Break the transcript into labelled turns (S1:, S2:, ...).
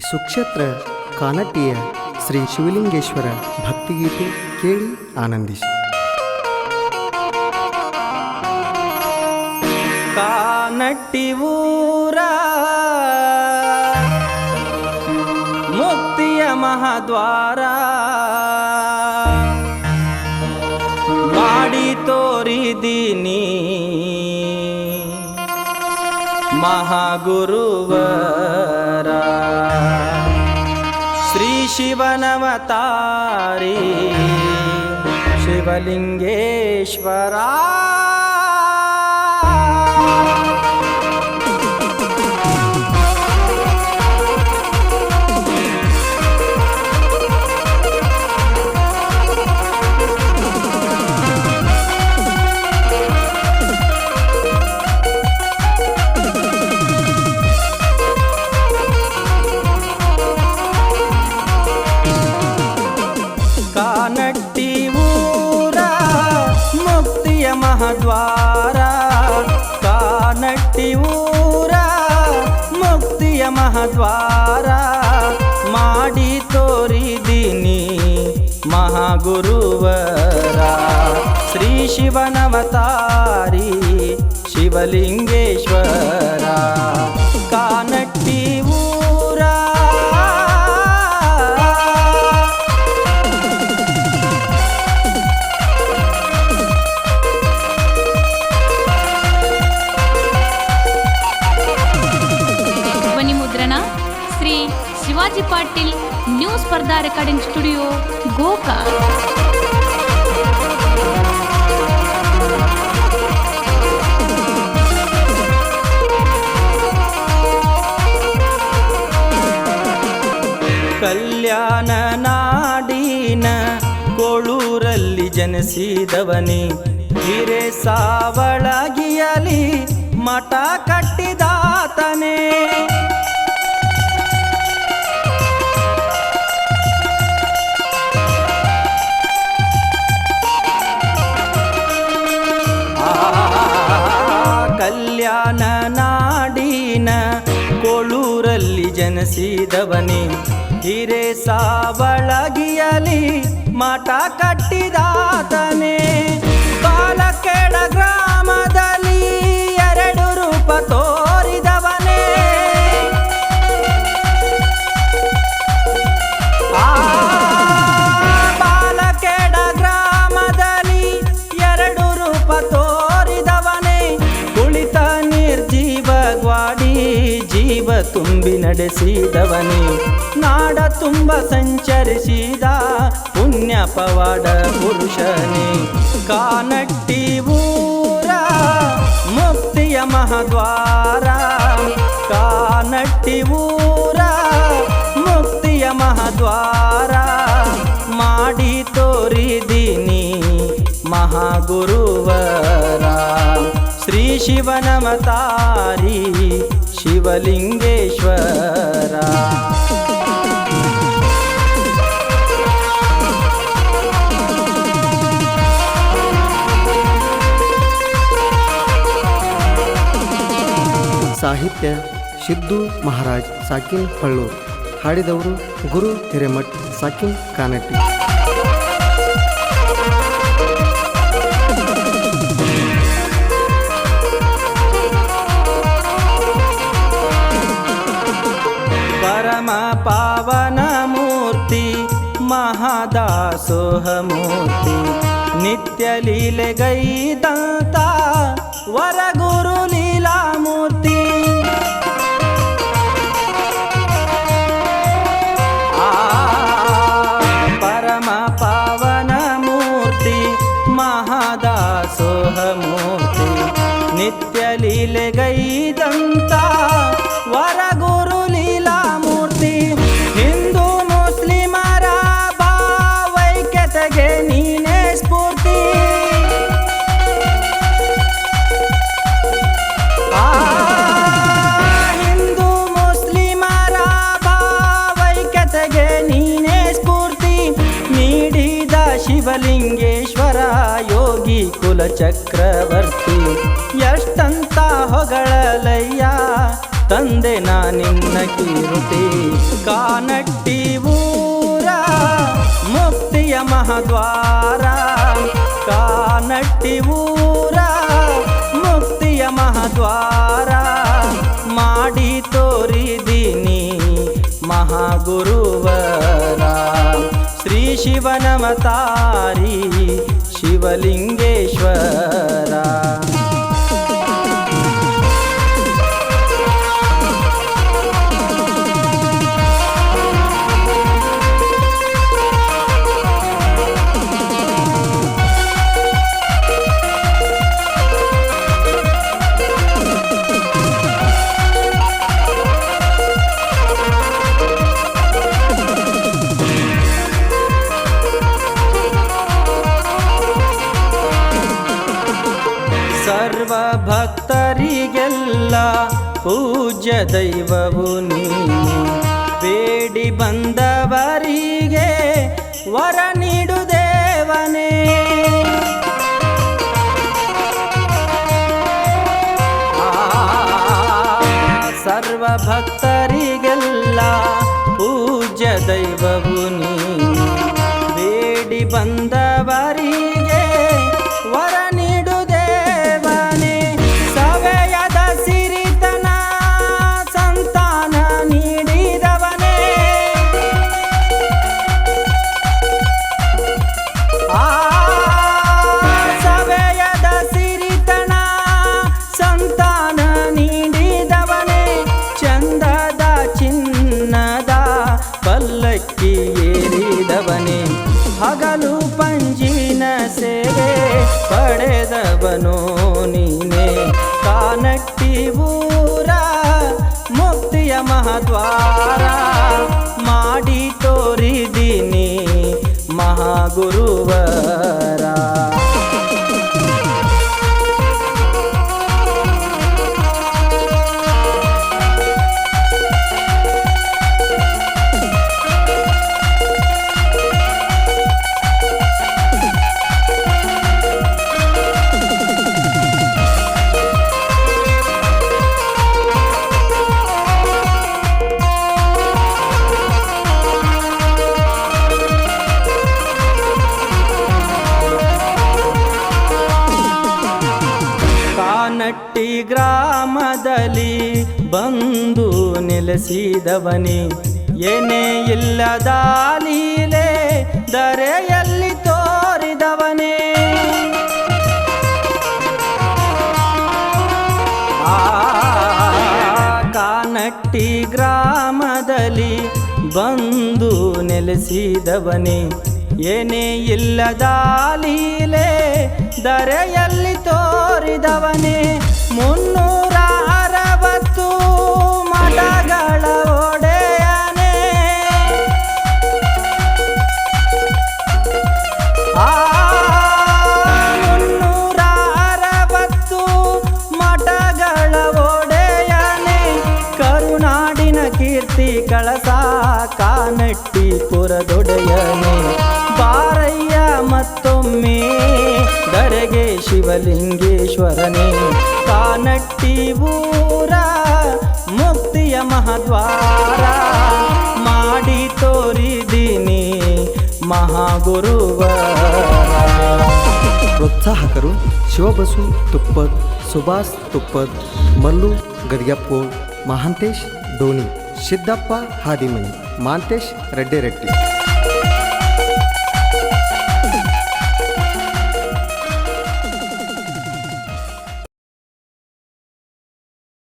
S1: ಸುಕ್ಷೇತ್ರ ಕಾನಟ್ಟಿಯ ಶ್ರೀ ಶಿವಲಿಂಗೇಶ್ವರ ಭಕ್ತಿಗೀತೆ ಕೇಳಿ ಆನಂದಿಸಿ.
S2: ಕಾನಟ್ಟಿ ಊರ ಮುಕ್ತಿಯ ಮಹಾದ್ವಾರ ಮಾಡಿ ತೋರಿದೀನಿ ಮಹಾಗುರುವರ ಶ್ರೀ ಶಿವನವತಾರಿ ಶಿವಲಿಂಗೇಶ್ವರ. ಕಾನಟ್ಟಿ ಊರ ಮುಕ್ತಿಯ ಮಹಾದ್ವಾರ, ಕಾನಟ್ಟಿ ಊರ ಮುಕ್ತಿಯ ಮಹಾದ್ವಾರ ಮಾಡಿ ತೋರಿದೀನಿ ಮಹಾಗುರುವರ ಶ್ರೀ ಶಿವನವತಾರಿ ಶಿವಲಿಂಗೇಶ್ವರ. ಕಾನಟ್ಟಿ ಊರ
S3: श्री शिवाजी पाटील न्यू स्पर्धा रेकॉर्डिंग स्टुडिओ गोकाक.
S2: ಕಲ್ಯಾಣ ನಾಡಿನ ಕೋಳೂರಲ್ಲಿ ಜನಿಸಿದವನಿ ಹಿರೇ ಸಾವಳಗಿಯಲಿ ಮಠ ಕಟ್ಟಿದಾತನೇ. ಕಲ್ಯಾಣ ನಾಡಿನ ಕೋಳೂರಲ್ಲಿ ಜನಿಸಿದವನಿ ಹಿರೇ ಸಾವಳಗಿಯಲಿ ಮಠ ಕಟ್ಟಿದಾತನೇ. ಬಾಲಕೇಡ ಗ್ರಾಮದಲ್ಲಿ ಎರಡು ರೂಪ ತೋರಿದವನೇ. ಬಾಲಕೇಡ ಗ್ರಾಮದಲ್ಲಿ ಎರಡು ರೂಪ ತೋರಿದವನೇ. ಕುಳಿತ ನಿರ್ಜೀವಗ್ವಾಡಿ ಜೀವ ತುಂಬಿ ನಡೆಸಿದವನೇ. ನಾಡ ತುಂಬ ಸಂಚರಿಸಿದ ಪುಣ್ಯ ಪವಾಡ ಪುರುಷನೇ. ಕಾನಟ್ಟಿ ಊರ ಮುಕ್ತಿಯ ಮಹಾದ್ವಾರ, ಕಾನಟ್ಟಿ ಊರ ಮುಕ್ತಿಯ ಮಹಾದ್ವಾರ ಮಾಡಿ ತೋರಿದೀನಿ ಮಹಾಗುರುವರ ಶ್ರೀ ಶಿವನವತಾರಿ ಶಿವಲಿಂಗೇಶ್ವರ.
S1: ಸಾಹಿತ್ಯ ಸಿದ್ದು ಮಹಾರಾಜ್ ಸಾಕಿನ್ ಹಳ್ಳೂರು. ಹಾಡಿದವರು ಗುರು ಹಿರೇಮಠ್ ಸಾಕಿನ್ ಕಾನಟ್ಟಿ.
S2: ಪರಮ ಪಾವನ ಮೂರ್ತಿ ಮಹಾದಾಸೋಹ ಮೂರ್ತಿ ನಿತ್ಯ ಲೀಲೆಗೈದಂತ ವರಗುರು ಲೀಲಾ ಮೂರ್ತಿ. ಪರಮ ಪಾವನ ಮೂರ್ತಿ ಮಹಾದಾಸೋಹ ಮೂರ್ತಿ ನಿತ್ಯ ಲೀಲೆಗೈದಂತ ವರಗುರು ಲೀಲಾ ಮೂರ್ತಿ. ಹಿಂದೂ ಮುಸ್ಲಿಮರ ಭಾವೈಕ್ಯತೆಗೆ ನೀನೇ ಸ್ಫೂರ್ತಿ. ಹಿಂದೂ ಮುಸ್ಲಿಮರ ಭಾವೈಕ್ಯತೆಗೆ ನೀನೇ ಸ್ಫೂರ್ತಿ ನೀಡಿದ ಶಿವಲಿಂಗೇಶ್ವರ ಯೋಗಿ ಕುಲ ಚಕ್ರವರ್ತಿ. ಎಷ್ಟಂತ ಹೊಗಳಲಯ್ಯ ತಂದೆ ನಾ ನಿನ್ನ ಕೀರುತಿ. ಕಾನಟ್ಟಿ ಊರ ಮುಕ್ತಿಯ ಮಹದ್ವಾರ, ಕಾನಟ್ಟಿ ಊರ ಮುಕ್ತಿಯ ಮಹದ್ವಾರ, ಮಾಡಿ ತೋರಿದೀನಿ ಮಹಾಗುರುವರ. ಶ್ರೀ ಶಿವನವತಾರಿ ಶಿವಲಿಂಗೇಶ್ವರ. ಸರ್ವ ಭಕ್ತರಿಗೆಲ್ಲ ಪೂಜ್ಯ ದೈವವು ನೀನು, ಬೇಡಿ ಬಂದವರಿಗೆ ವರ ನೀಡು ದೇವನೇ. ಸರ್ವ ಭಕ್ತರಿಗೆಲ್ಲ ಪೂಜ್ಯ ದೈವವು ನೀನು, ಬೇಡಿ ಬಂದವರಿಗೆ ವರ ನೀಡು ದೇವನೇ. ಸವೆಯದ ಸಿರಿತನ ಸಂತಾನ ನೀಡಿದವನೇ, ಸವೆಯದ ಸಿರಿತನ ಸಂತಾನ ನೀಡಿದವನೇ. ಚಂದದ ಚಿನ್ನದ ಪಲ್ಲಕ್ಕಿ ಏರಿದವನೇ, ಹಗಲು ಪಂಜಿನ ಸೇವೆ ಪಡೆದವನೋ ನೀನೆ. ಕಾನಟ್ಟಿ ಊರ ಮುಕ್ತಿಯ ಮಹದ್ವಾರ, ಮಾಡಿ ತೋರಿದೀನಿ ಮಹಾಗುರುವರ. ಕಾನಟ್ಟಿ ಗ್ರಾಮದಲ್ಲಿ ಬಂದು ನೆಲೆಸಿದವನೇ, ಏನೇ ಇಲ್ಲದ ಲೀಲೆ ಧರೆಯಲ್ಲಿ ತೋರಿದವನೇ. ಕಾನಟ್ಟಿ ಗ್ರಾಮದಲ್ಲಿ ಬಂದು ನೆಲೆಸಿದವನೇ, ಏನೇ ಇಲ್ಲದ ಲೀಲೆ ಧರೆಯಲ್ಲಿ ತೋರಿದವನೇ. 360 ಮಠಗಳ ಒಡೆಯನೇ, 360 ಮಠಗಳ ಒಡೆಯನೇ. ಕರುನಾಡಿನ ಕೀರ್ತಿ ಕಳಸ ಕಾನಟ್ಟಿ ಪುರದೊಡೆಯನೇ. ಬಾರಯ್ಯ ಮತ್ತೊಮ್ಮೆ ಧರೆಗೆ ಶಿವಲಿಂಗೇಶ್ವರನೇ. ಕಾನಟ್ಟಿ ಊರ ಮುಕ್ತಿಯ ಮಹದ್ವಾರ, ಮಾಡಿ ತೋರಿದೀನಿ ಮಹಾಗುರುವರ.
S1: ಪ್ರೋತ್ಸಾಹಕರು ಶಿವಬಸು ತುಪ್ಪದ್, ಸುಭಾಷ್ ತುಪ್ಪದ್, ಮಲ್ಲು ಗದಿಯಪ್ಪೋಳ್, ಮಹಾಂತೇಶ್ ಡೋನಿ, ಸಿದ್ದಪ್ಪ ಹಾದಿಮನಿ, ಮಾಂತೇಶ್ ರೆಡ್ಡಿರೆಡ್ಡಿ.